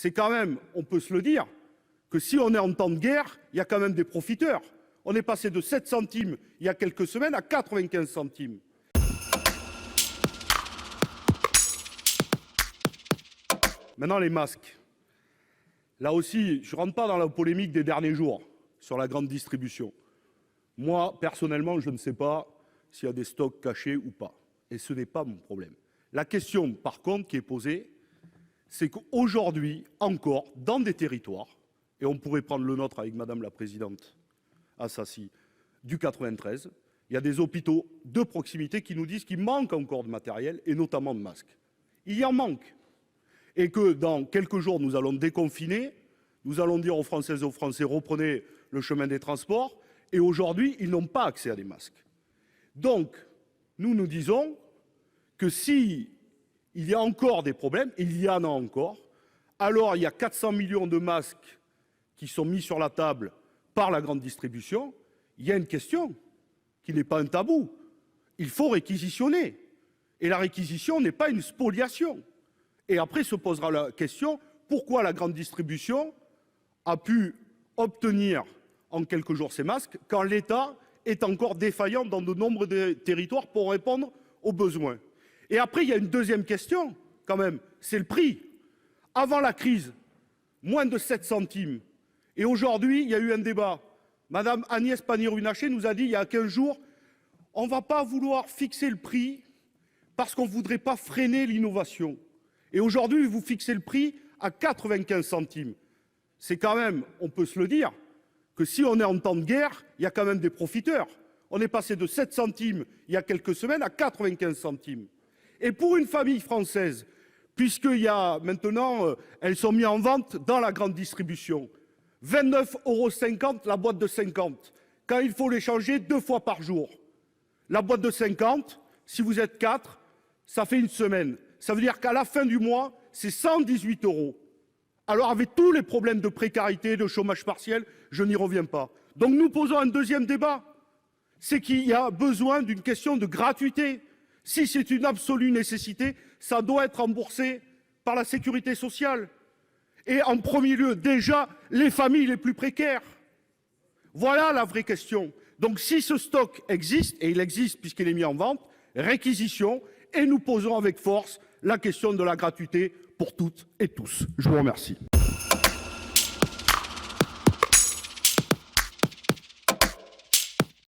c'est quand même, on peut se le dire, que si on est en temps de guerre, il y a quand même des profiteurs. On est passé de 7 centimes il y a quelques semaines à 95 centimes. Maintenant, les masques. Là aussi, je ne rentre pas dans la polémique des derniers jours sur la grande distribution. Moi, personnellement, je ne sais pas s'il y a des stocks cachés ou pas. Et ce n'est pas mon problème. La question, par contre, qui est posée, c'est qu'aujourd'hui, encore, dans des territoires, et on pourrait prendre le nôtre avec Madame la Présidente Assassi, du 93, il y a des hôpitaux de proximité qui nous disent qu'il manque encore de matériel, et notamment de masques. Il y en manque. Et que dans quelques jours, nous allons déconfiner, nous allons dire aux Françaises et aux Français, reprenez le chemin des transports, et aujourd'hui, ils n'ont pas accès à des masques. Donc, nous disons que si il y a encore des problèmes, il y en a encore, alors il y a 400 millions de masques qui sont mis sur la table par la grande distribution, il y a une question qui n'est pas un tabou. Il faut réquisitionner. Et la réquisition n'est pas une spoliation. Et après se posera la question, pourquoi la grande distribution a pu obtenir en quelques jours ces masques quand l'État est encore défaillant dans de nombreux territoires pour répondre aux besoins. Et après, il y a une deuxième question, quand même, c'est le prix. Avant la crise, moins de 7 centimes. Et aujourd'hui, il y a eu un débat. Madame Agnès Pannier-Runacher nous a dit il y a 15 jours, on ne va pas vouloir fixer le prix parce qu'on ne voudrait pas freiner l'innovation. Et aujourd'hui, vous fixez le prix à 95 centimes. C'est quand même, on peut se le dire, que si on est en temps de guerre, il y a quand même des profiteurs. On est passé de 7 centimes il y a quelques semaines à 95 centimes. Et pour une famille française, puisqu'il y a maintenant, elles sont mises en vente dans la grande distribution, 29,50 € la boîte de 50, quand il faut les changer 2 fois par jour. La boîte de 50, si vous êtes 4, ça fait une semaine. Ça veut dire qu'à la fin du mois, c'est 118 €. Alors avec tous les problèmes de précarité, de chômage partiel, je n'y reviens pas. Donc nous posons un deuxième débat. C'est qu'il y a besoin d'une question de gratuité. Si c'est une absolue nécessité, ça doit être remboursé par la sécurité sociale. Et en premier lieu, déjà, les familles les plus précaires. Voilà la vraie question. Donc si ce stock existe, et il existe puisqu'il est mis en vente, réquisition, et nous posons avec force la question de la gratuité pour toutes et tous. Je vous remercie.